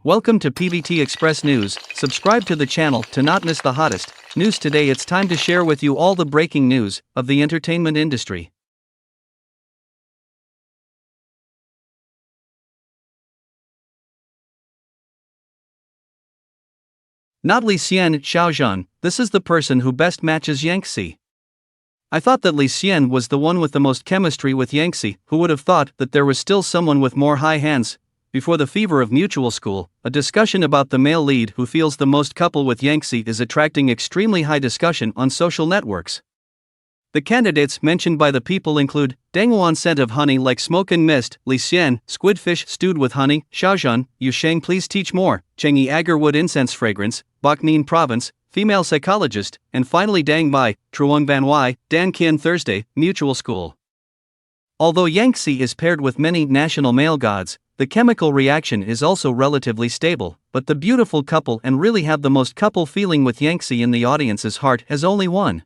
Welcome to PVT Express News. Subscribe to the channel to not miss the hottest news today. It's time to share with you all the breaking news of the entertainment industry. Not Li Xian Xiao Zhan, this is the person who best matches Yangtze. I thought that Li Xian was the one with the most chemistry with Yangtze. Who would have thought that there was still someone with more high hands? Before the fever of mutual school, a discussion about the male lead who feels the most couple with Yangtze is attracting extremely high discussion on social networks. The candidates mentioned by the people include Dangwon scent of honey like smoke and mist, Li Xian, squidfish stewed with honey, Xiaozhan, Yu Sheng please teach more, Chengyi agarwood incense fragrance, Boknin province, female psychologist, and finally Dang Bai, Truong Van Wai, Dan Qian Thursday, mutual school. Although Yangtze is paired with many national male gods, the chemical reaction is also relatively stable, but the beautiful couple and really have the most couple feeling with Yangtze in the audience's heart has only one.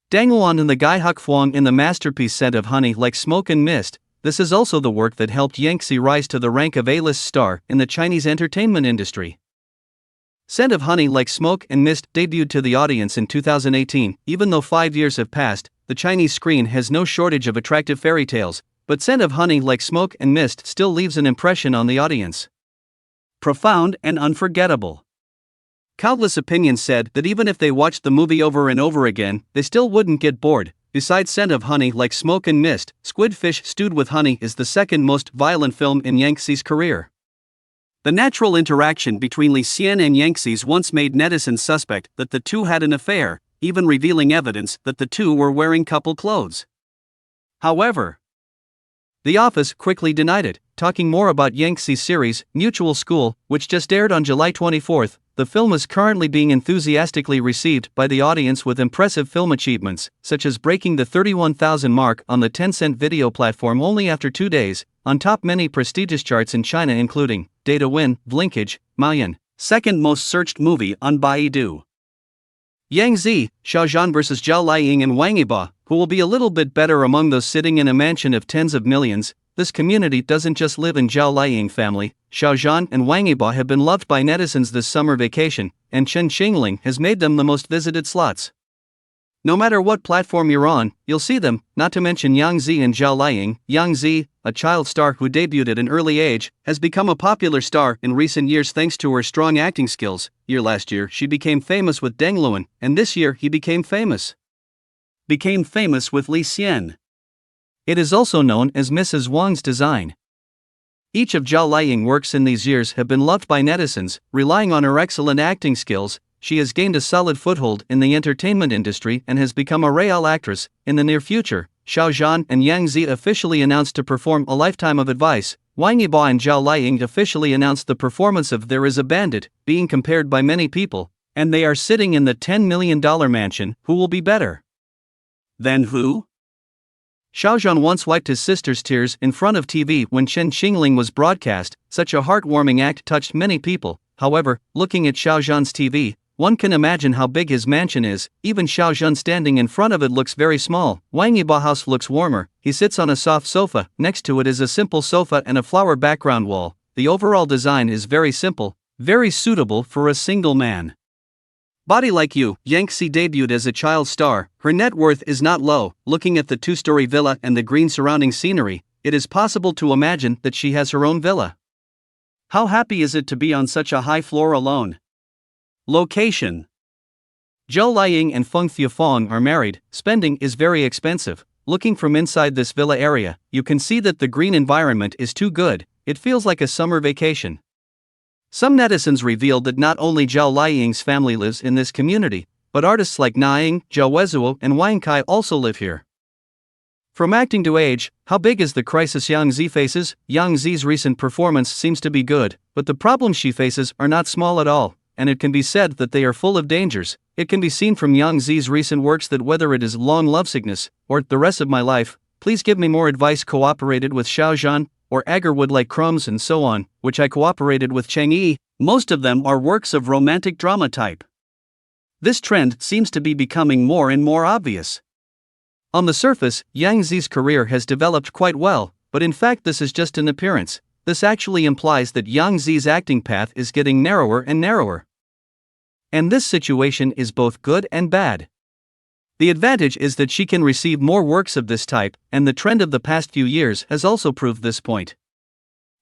Dangwon and the Gai Huk Fuang in the masterpiece scent of honey like smoke and mist. This is also the work that helped Yangtze rise to the rank of A-list star in the Chinese entertainment industry. Scent of Honey Like Smoke and Mist debuted to the audience in 2018. Even though 5 years have passed, the Chinese screen has no shortage of attractive fairy tales, but Scent of Honey Like Smoke and Mist still leaves an impression on the audience. Profound and unforgettable. Countless opinions said that even if they watched the movie over and over again, they still wouldn't get bored. Besides Scent of Honey Like Smoke and Mist, Squidfish Stewed with Honey is the second most violent film in Yangtze's career. The natural interaction between Li Xian and Yangtze once made netizens suspect that the two had an affair, even revealing evidence that the two were wearing couple clothes. However, The Office quickly denied it, talking more about Yangtze's series, Mutual School, which just aired on July 24. The film is currently being enthusiastically received by the audience with impressive film achievements, such as breaking the 31,000 mark on the Tencent video platform only after 2 days, on top many prestigious charts in China including Data Win, Blinkage, Maoyan, second most searched movie on Baidu. Yangzi, Xiaozhan vs Zhao Liying and Wang Yibo, who will be a little bit better among those sitting in a mansion of tens of millions. This community doesn't just live in Zhao Liying family. Xiaozhan and Wang Yibo have been loved by netizens this summer vacation, and Chen Xingling has made them the most visited slots. No matter what platform you're on, you'll see them, not to mention Yangzi and Zhao Liying. Yangzi, a child star who debuted at an early age, has become a popular star in recent years thanks to her strong acting skills. Last year she became famous with Deng Luan, and this year he became famous with Li Xian. It is also known as Mrs. Wang's design. Each of Zhao Liying works in these years have been loved by netizens. Relying on her excellent acting skills, she has gained a solid foothold in the entertainment industry and has become a real actress. In the near future, Xiaozhan and Yangzi officially announced to perform A Lifetime of Advice. Wang Yibo and Zhao Liying officially announced the performance of There Is a Bandit, being compared by many people, and they are sitting in the $10 million mansion. Who will be better than who? Xiaozhan once wiped his sister's tears in front of TV when Chen Xingling was broadcast. Such a heartwarming act touched many people. However, looking at Xiaozhan's TV, one can imagine how big his mansion is. Even Xiaozhan standing in front of it looks very small. Wang Yibo's house looks warmer. He sits on a soft sofa. Next to it is a simple sofa and a flower background wall. The overall design is very simple, very suitable for a single man. Body Like You, Yangtze debuted as a child star. Her net worth is not low. Looking at the two-story villa and the green surrounding scenery, it is possible to imagine that she has her own villa. How happy is it to be on such a high floor alone? Location. Zhao Liying and Feng Thiafeng are married. Spending is very expensive. Looking from inside this villa area, you can see that the green environment is too good. It feels like a summer vacation. Some netizens revealed that not only Zhao Liying's family lives in this community, but artists like Na Ying, Zhao Wezuo, and Wang Kai also live here. From acting to age, how big is the crisis Yangzi faces? Yangzi's recent performance seems to be good, but the problems she faces are not small at all, and it can be said that they are full of dangers. It can be seen from Yangzi's recent works that whether it is Long Lovesickness, or The Rest of My Life, Please Give Me More Advice cooperated with Xiaozhan, or Agarwood Like Crumbs and so on, which I cooperated with Chengyi, most of them are works of romantic drama type. This trend seems to be becoming more and more obvious. On the surface, Yangzi's career has developed quite well, but in fact this is just an appearance. this actually implies that Yangzi's acting path is getting narrower and narrower. And this situation is both good and bad. The advantage is that she can receive more works of this type, and the trend of the past few years has also proved this point.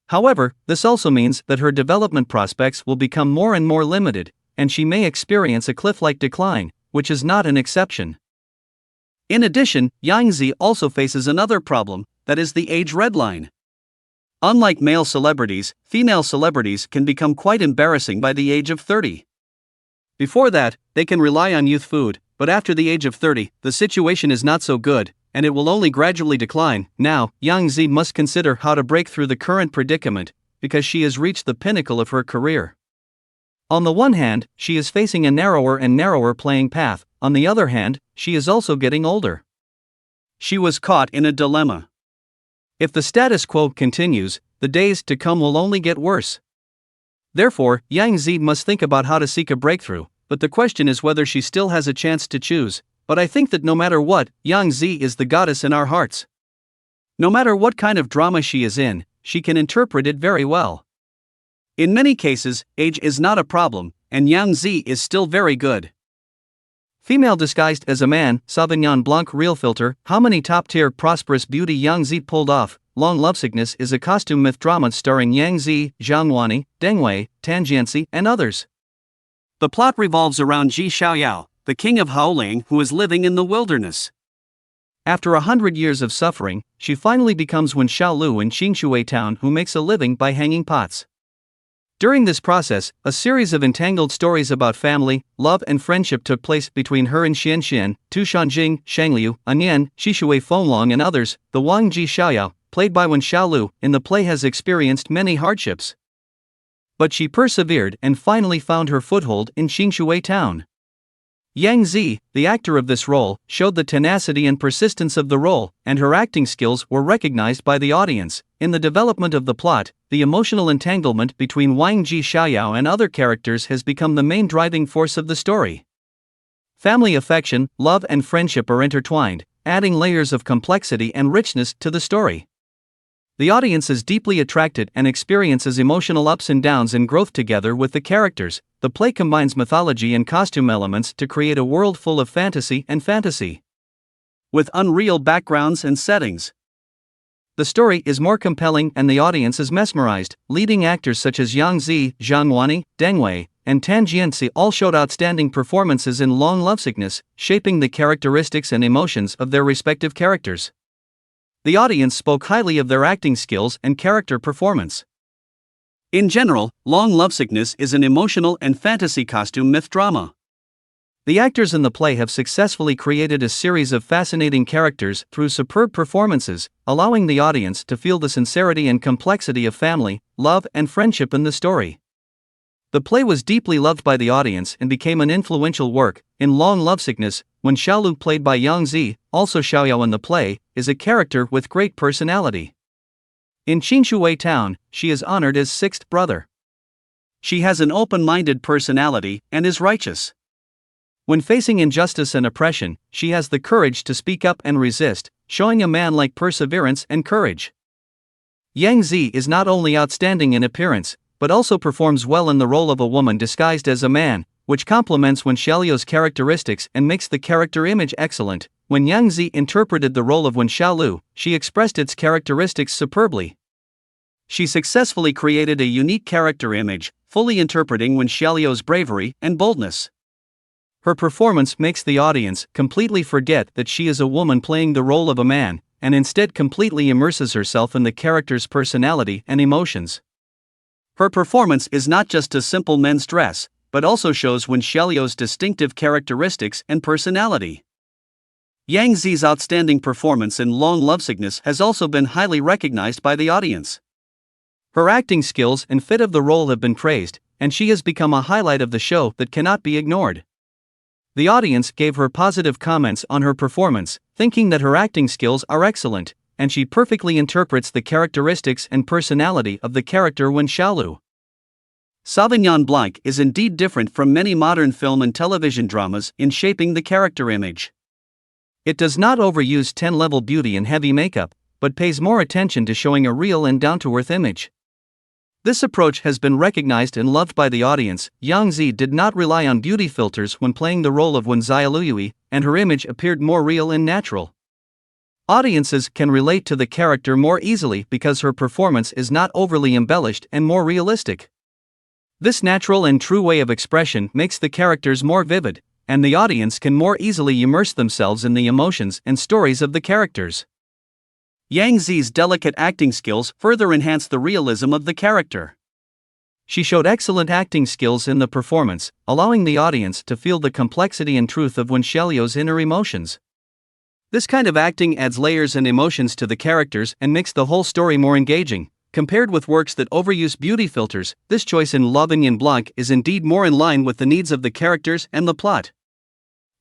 However, this also means that her development prospects will become more and more limited, and she may experience a cliff-like decline, which is not an exception. In addition, Yangzi also faces another problem, that is the age red line. Unlike male celebrities, female celebrities can become quite embarrassing by the age of 30. Before that, they can rely on youth food, but after the age of 30, the situation is not so good, and it will only gradually decline. Now, Yangzi must consider how to break through the current predicament, because she has reached the pinnacle of her career. On the one hand, she is facing a narrower and narrower playing path, on the other hand, she is also getting older. She was caught in a dilemma. If the status quo continues, the days to come will only get worse. Therefore, Yangzi must think about how to seek a breakthrough, but the question is whether she still has a chance to choose. But I think that no matter what, Yangzi is the goddess in our hearts. No matter what kind of drama she is in, she can interpret it very well. In many cases, age is not a problem, and Yangzi is still very good. Female disguised as a man, Sauvignon Blanc Real Filter. How many top-tier prosperous beauty Yangzi pulled off? Long Lovesickness is a costume myth drama starring Yangzi, Zhangwani, Dengwei, Tanjianzi, and others. The plot revolves around Li Xian Xiao, the king of Haoling who is living in the wilderness. After 100 years of suffering, she finally becomes Wen Xiaolu in Qingshui town who makes a living by hanging pots. During this process, a series of entangled stories about family, love and friendship took place between her and Xian Xian, Tu Shanjing, Shangliu, Anyan, Shishui Fenglong and others. The Wang Ji Xiaoyao, played by Wen Xiaolu, in the play has experienced many hardships. But she persevered and finally found her foothold in Qingshui town. Yangzi, the actor of this role, showed the tenacity and persistence of the role, and her acting skills were recognized by the audience. In the development of the plot, the emotional entanglement between Wang Ji Xiaoyao and other characters has become the main driving force of the story. Family affection, love and friendship are intertwined, adding layers of complexity and richness to the story. The audience is deeply attracted and experiences emotional ups and downs and growth together with the characters. The play combines mythology and costume elements to create a world full of fantasy and fantasy, with unreal backgrounds and settings. The story is more compelling and the audience is mesmerized. Leading actors such as Yangzi, Zhangwani, Dengwei, and Tanjianzi all showed outstanding performances in Long Lovesickness, shaping the characteristics and emotions of their respective characters. The audience spoke highly of their acting skills and character performance. In general, Long Lovesickness is an emotional and fantasy costume myth drama. The actors in the play have successfully created a series of fascinating characters through superb performances, allowing the audience to feel the sincerity and complexity of family, love, and friendship in the story. The play was deeply loved by the audience and became an influential work. In Long Lovesickness, Wen Xiaolu, played by Yangzi, also Xiaoyao in the play, is a character with great personality. In Qingshui town, she is honored as sixth brother. She has an open-minded personality and is righteous. When facing injustice and oppression, she has the courage to speak up and resist, showing a man-like perseverance and courage. Yangzi is not only outstanding in appearance, but also performs well in the role of a woman disguised as a man, which complements Wen Xiaolu's characteristics and makes the character image excellent. When Yangzi interpreted the role of Wen Xiaolu, she expressed its characteristics superbly. She successfully created a unique character image, fully interpreting Wen Xiaolu's bravery and boldness. Her performance makes the audience completely forget that she is a woman playing the role of a man, and instead completely immerses herself in the character's personality and emotions. Her performance is not just a simple men's dress, but also shows Wen Xiaolu's distinctive characteristics and personality. Yangzi's outstanding performance in Long Lovesickness has also been highly recognized by the audience. Her acting skills and fit of the role have been praised, and she has become a highlight of the show that cannot be ignored. The audience gave her positive comments on her performance, thinking that her acting skills are excellent, and she perfectly interprets the characteristics and personality of the character Wen Xiaolu. Sauvignon Blanc is indeed different from many modern film and television dramas in shaping the character image. It does not overuse 10-level beauty and heavy makeup, but pays more attention to showing a real and down-to-earth image. This approach has been recognized and loved by the audience. Yangzi did not rely on beauty filters when playing the role of Wen Xiaoluyue, and her image appeared more real and natural. Audiences can relate to the character more easily because her performance is not overly embellished and more realistic. This natural and true way of expression makes the characters more vivid, and the audience can more easily immerse themselves in the emotions and stories of the characters. Yangzi's delicate acting skills further enhance the realism of the character. She showed excellent acting skills in the performance, allowing the audience to feel the complexity and truth of Wen Xiaoluyue's inner emotions. This kind of acting adds layers and emotions to the characters and makes the whole story more engaging. Compared with works that overuse beauty filters, this choice in L'Aubignon Blanc is indeed more in line with the needs of the characters and the plot.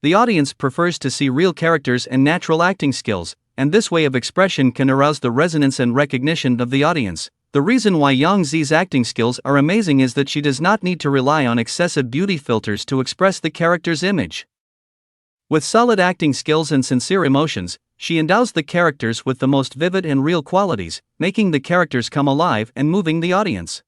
The audience prefers to see real characters and natural acting skills, and this way of expression can arouse the resonance and recognition of the audience. The reason why Yangzi's acting skills are amazing is that she does not need to rely on excessive beauty filters to express the character's image. With solid acting skills and sincere emotions, she endows the characters with the most vivid and real qualities, making the characters come alive and moving the audience.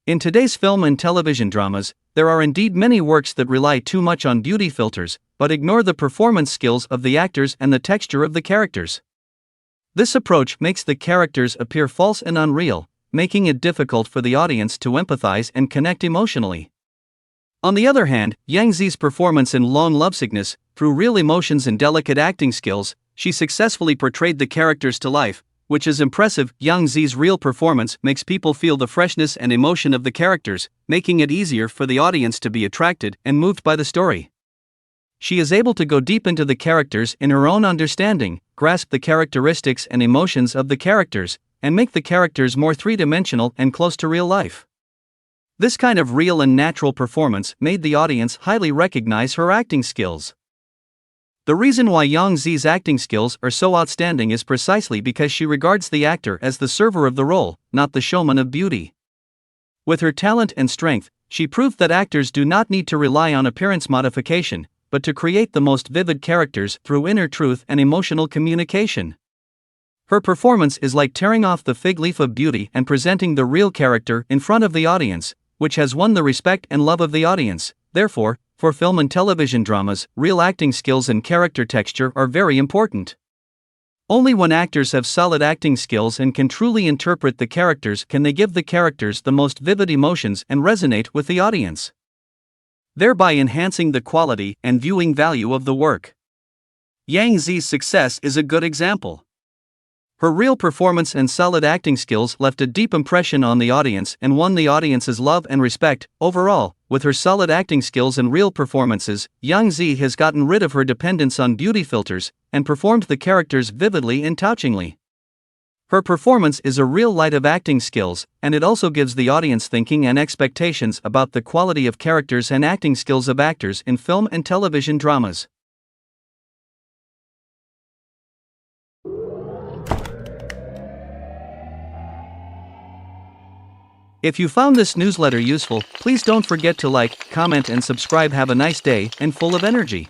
In today's film and television dramas, there are indeed many works that rely too much on beauty filters, but ignore the performance skills of the actors and the texture of the characters. This approach makes the characters appear false and unreal, making it difficult for the audience to empathize and connect emotionally. On the other hand, Yangzi's performance in Lone Lovesickness, through real emotions and delicate acting skills, she successfully portrayed the characters to life, which is impressive. Yangzi's real performance makes people feel the freshness and emotion of the characters, making it easier for the audience to be attracted and moved by the story. She is able to go deep into the characters in her own understanding, grasp the characteristics and emotions of the characters, and make the characters more three-dimensional and close to real life. This kind of real and natural performance made the audience highly recognize her acting skills. The reason why Yangzi's acting skills are so outstanding is precisely because she regards the actor as the server of the role, not the showman of beauty. With her talent and strength, she proved that actors do not need to rely on appearance modification, but to create the most vivid characters through inner truth and emotional communication. Her performance is like tearing off the fig leaf of beauty and presenting the real character in front of the audience, which has won the respect and love of the audience. Therefore, for film and television dramas, real acting skills and character texture are very important. Only when actors have solid acting skills and can truly interpret the characters can they give the characters the most vivid emotions and resonate with the audience, thereby enhancing the quality and viewing value of the work. Yangzi's success is a good example. Her real performance and solid acting skills left a deep impression on the audience and won the audience's love and respect. Overall, with her solid acting skills and real performances, Yangzi has gotten rid of her dependence on beauty filters and performed the characters vividly and touchingly. Her performance is a real light of acting skills, and it also gives the audience thinking and expectations about the quality of characters and acting skills of actors in film and television dramas. If you found this newsletter useful, please don't forget to like, comment and subscribe. Have a nice day and full of energy.